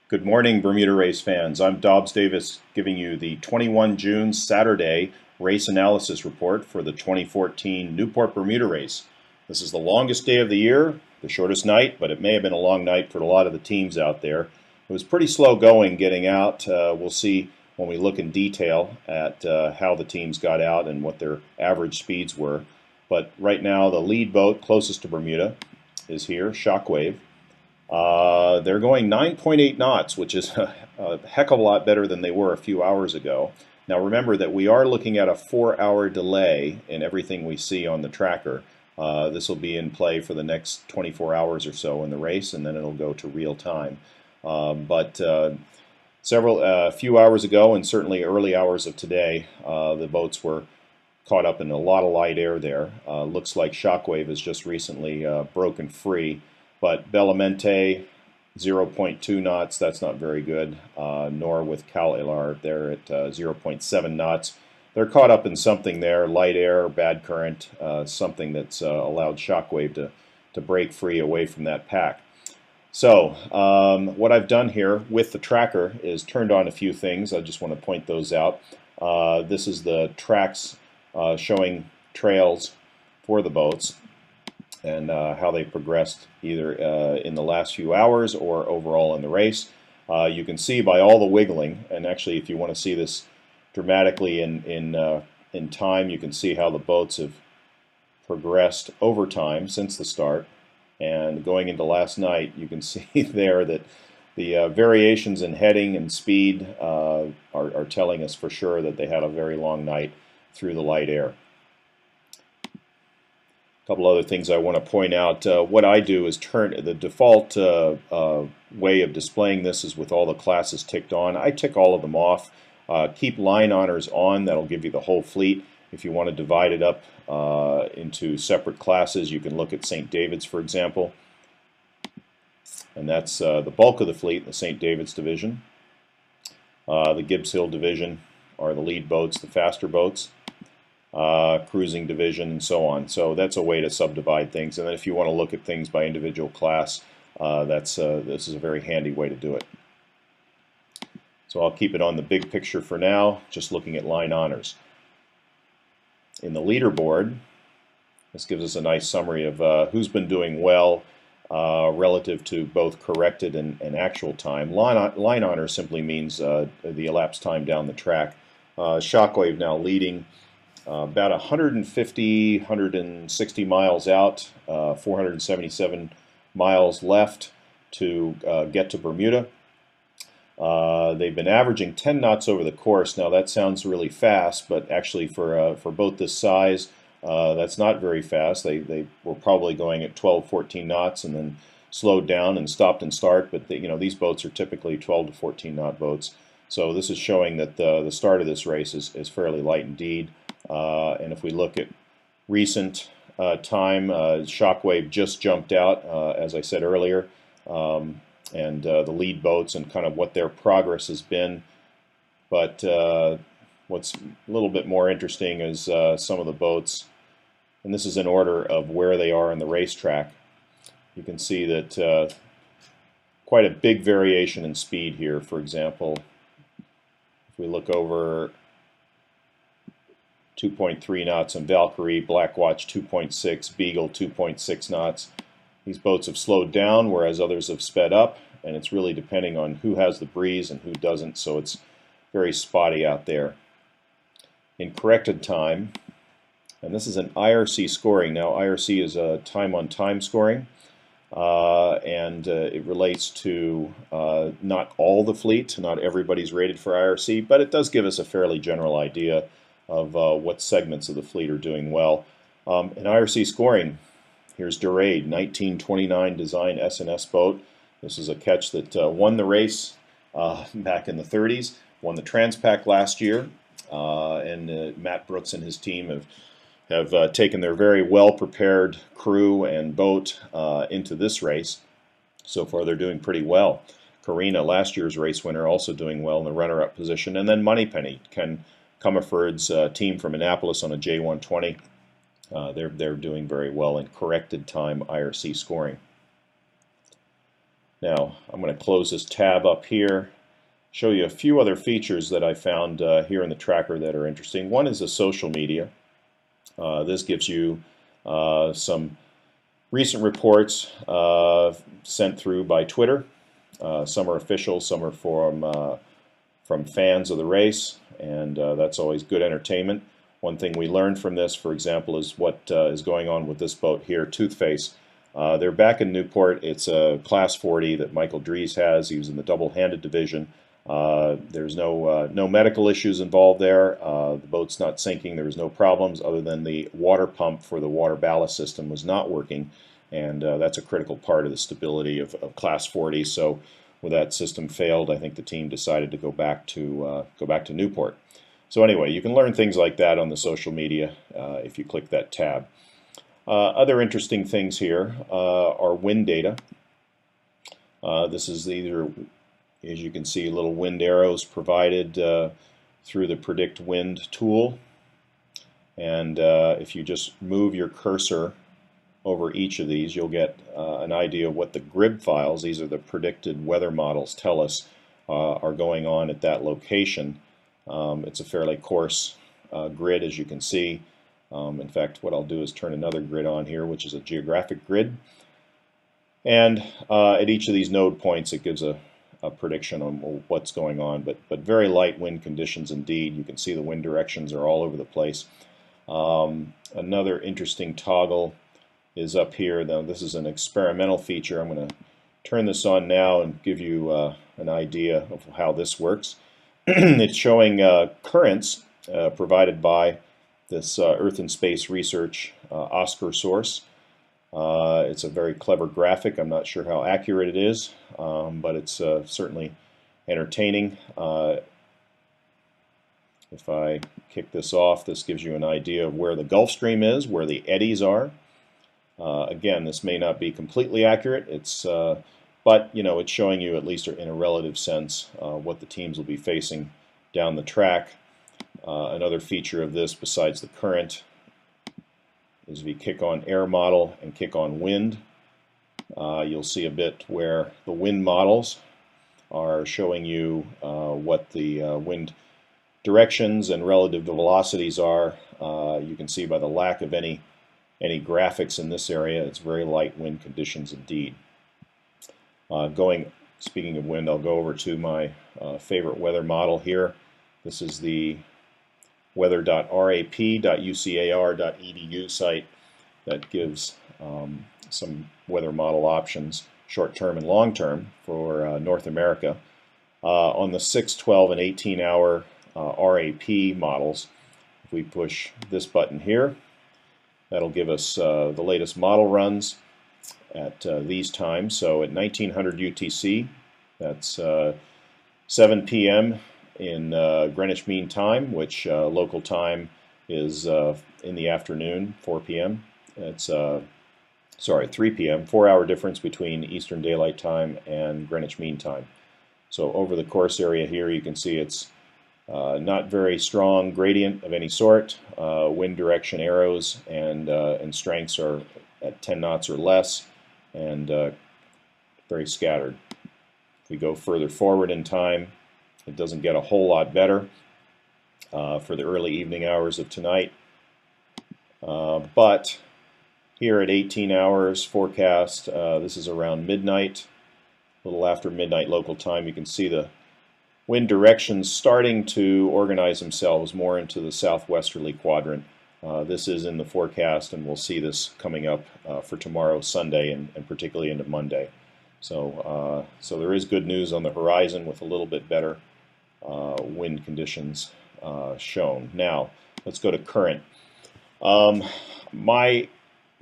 Good morning, Bermuda race fans. I'm Dobbs Davis giving you the 21 June Saturday race analysis report for the 2014 Newport Bermuda race. This is the longest day of the year, the shortest night, but it may have been a long night for a lot of the teams out there. It was pretty slow going getting out. We'll see when we look in detail at how the teams got out and what their average speeds were. But right now, the lead boat closest to Bermuda is here, Shockwave. They're going 9.8 knots, which is a heck of a lot better than they were a few hours ago. Now remember that we are looking at a 4-hour delay in everything we see on the tracker. This will be in play for the next 24 hours or so in the race, and then it'll go to real time. But a few hours ago, and certainly early hours of today, the boats were caught up in a lot of light air there. Looks like Shockwave has just recently broken free. But Bellamente, 0.2 knots, that's not very good, nor with Cal Ilar, they're at 0.7 knots. They're caught up in something there, light air, bad current, something that's allowed Shockwave to break free away from that pack. So what I've done here with the tracker is turned on a few things. I just want to point those out. This is the tracks showing trails for the boats and how they progressed either in the last few hours or overall in the race. You can see by all the wiggling, and actually if you want to see this dramatically in time, you can see how the boats have progressed over time since the start. And going into last night, you can see there that the variations in heading and speed are telling us for sure that they had a very long night through the light air. A couple other things I want to point out. What I do is turn the default way of displaying this is with all the classes ticked on. I tick all of them off. Keep line honors on. That'll give you the whole fleet. If you want to divide it up into separate classes, you can look at St. David's, for example. And that's the bulk of the fleet, the St. David's division. The Gibbs Hill division are the lead boats, the faster boats. Cruising division, and so on. So that's a way to subdivide things. And then if you want to look at things by individual class, this is a very handy way to do it. So I'll keep it on the big picture for now, just looking at line honors. In the leaderboard, this gives us a nice summary of who's been doing well relative to both corrected and actual time. Line honor simply means the elapsed time down the track. Shockwave now leading. About 150, 160 miles out, 477 miles left to get to Bermuda. They've been averaging 10 knots over the course. Now that sounds really fast, but actually for boat this size, that's not very fast. They were probably going at 12, 14 knots and then slowed down and stopped and start. But these boats are typically 12 to 14 knot boats. So this is showing that the start of this race is fairly light indeed. And if we look at recent time, Shockwave just jumped out, as I said earlier, and the lead boats and kind of what their progress has been. But what's a little bit more interesting is some of the boats, and this is in order of where they are in the racetrack. You can see that quite a big variation in speed here. For example, if we look over 2.3 knots on Valkyrie, Blackwatch 2.6, Beagle 2.6 knots. These boats have slowed down, whereas others have sped up, and it's really depending on who has the breeze and who doesn't, so it's very spotty out there. In corrected time, and this is an IRC scoring. Now IRC is a time-on-time scoring, and it relates to not all the fleet, not everybody's rated for IRC, but it does give us a fairly general idea of what segments of the fleet are doing well. In IRC scoring, here's Durade, 1929 design S&S boat. This is a ketch that won the race back in the 30s, won the Transpac last year, and Matt Brooks and his team have taken their very well-prepared crew and boat into this race. So far they're doing pretty well. Karina, last year's race winner, also doing well in the runner-up position. And then Moneypenny, Ken Comerford's team from Annapolis on a J120. They're doing very well in corrected time IRC scoring. Now I'm going to close this tab up here, show you a few other features that I found here in the tracker that are interesting. One is the social media. This gives you some recent reports sent through by Twitter. Some are official, some are from fans of the race, and that's always good entertainment. One thing we learned from this, for example, is what is going on with this boat here, Toothface. They're back in Newport. It's a Class 40 that Michael Dries has. He was in the double-handed division. There's no medical issues involved there. The boat's not sinking. There was no problems other than the water pump for the water ballast system was not working, and that's a critical part of the stability of Class 40. So when that system failed, I think the team decided to go back to Newport. So anyway, you can learn things like that on the social media if you click that tab. Other interesting things here are wind data. This is either, as you can see, little wind arrows provided through the Predict Wind tool. And if you just move your cursor over each of these, you'll get an idea of what the grid files, these are the predicted weather models, tell us are going on at that location. It's a fairly coarse grid, as you can see. In fact, what I'll do is turn another grid on here, which is a geographic grid. And at each of these node points, it gives a prediction on what's going on, but very light wind conditions indeed. You can see the wind directions are all over the place. Another interesting toggle is up here. Now, this is an experimental feature. I'm going to turn this on now and give you an idea of how this works. It's showing currents provided by this Earth and Space Research Oscar source. It's a very clever graphic. I'm not sure how accurate it is, but it's certainly entertaining. If I kick this off, this gives you an idea of where the Gulf Stream is, where the eddies are. Again, this may not be completely accurate. But it's showing you, at least in a relative sense, what the teams will be facing down the track. Another feature of this, besides the current, is if you kick on air model and kick on wind, you'll see a bit where the wind models are showing you what the wind directions and relative velocities are. You can see by the lack of any graphics in this area, it's very light wind conditions indeed. Speaking of wind, I'll go over to my favorite weather model here. This is the weather.rap.ucar.edu site that gives some weather model options, short-term and long-term, for North America. On the 6, 12, and 18-hour RAP models, if we push this button here, that'll give us the latest model runs at these times. So at 1900 UTC, that's 7 p.m. in Greenwich Mean Time, which local time is in the afternoon, 4 p.m. It's 3 p.m., 4-hour difference between Eastern Daylight Time and Greenwich Mean Time. So over the course area here, you can see it's not very strong gradient of any sort. Wind direction arrows and strengths are at 10 knots or less, and very scattered. If we go further forward in time, it doesn't get a whole lot better for the early evening hours of tonight. But here at 18 hours forecast, this is around midnight, a little after midnight local time. You can see the wind directions starting to organize themselves more into the southwesterly quadrant. This is in the forecast, and we'll see this coming up for tomorrow, Sunday, and particularly into Monday. So there is good news on the horizon with a little bit better wind conditions shown. Now, let's go to current. My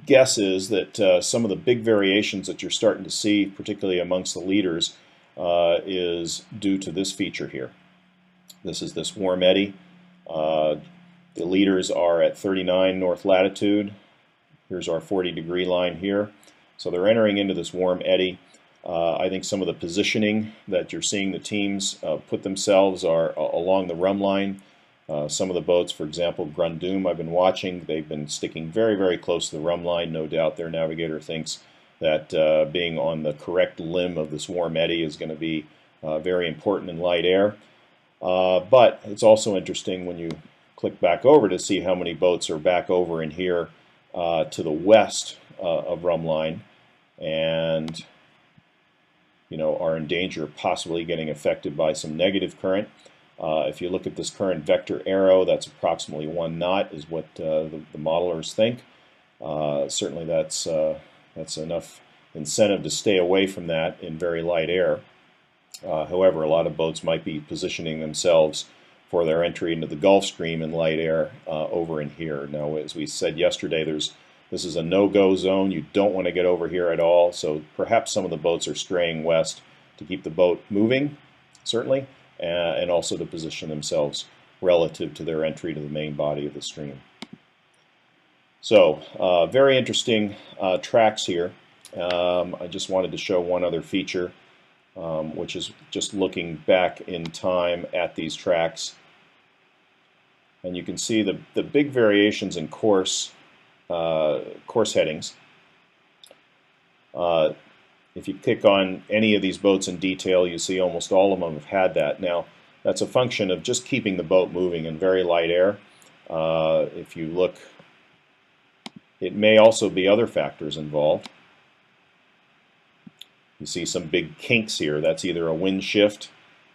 guess is that some of the big variations that you're starting to see, particularly amongst the leaders, is due to this feature here. This is this warm eddy. The leaders are at 39 north latitude. Here's our 40-degree line here. So they're entering into this warm eddy. I think some of the positioning that you're seeing the teams put themselves are along the rum line. Some of the boats, for example, Grundoom, I've been watching, they've been sticking very, very close to the rum line. No doubt their navigator thinks that being on the correct limb of this warm eddy is going to be very important in light air. But it's also interesting when you click back over to see how many boats are back over in here to the west of Rumline, and are in danger of possibly getting affected by some negative current. If you look at this current vector arrow, that's approximately 1 knot is what the modelers think. Certainly that's enough incentive to stay away from that in very light air. However, a lot of boats might be positioning themselves for their entry into the Gulf Stream in light air over in here. Now, as we said yesterday, this is a no-go zone. You don't want to get over here at all, so perhaps some of the boats are straying west to keep the boat moving, certainly, and also to position themselves relative to their entry to the main body of the stream. So, very interesting tracks here. I just wanted to show one other feature, which is just looking back in time at these tracks. And you can see the big variations in course headings. If you click on any of these boats in detail, you see almost all of them have had that. Now, that's a function of just keeping the boat moving in very light air. If you look, it may also be other factors involved. You see some big kinks here. That's either a wind shift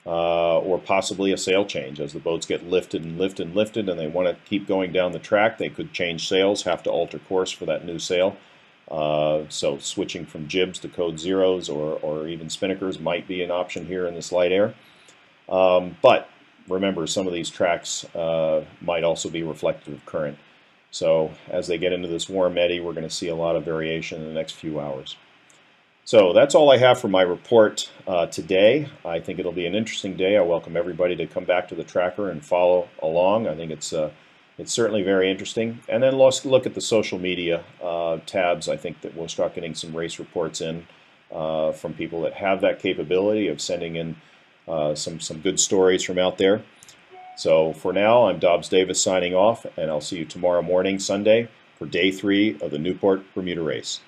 or possibly a sail change. As the boats get lifted and lifted and lifted and they want to keep going down the track, they could change sails, have to alter course for that new sail. So switching from jibs to code zeros or even spinnakers might be an option here in this light air. But remember, some of these tracks might also be reflective of current. So as they get into this warm eddy, we're going to see a lot of variation in the next few hours. So that's all I have for my report today. I think it'll be an interesting day. I welcome everybody to come back to the tracker and follow along. I think it's certainly very interesting. And then let's look at the social media tabs. I think that we'll start getting some race reports in from people that have that capability of sending in some good stories from out there. So for now, I'm Dobbs Davis signing off, and I'll see you tomorrow morning, Sunday, for day 3 of the Newport Bermuda race.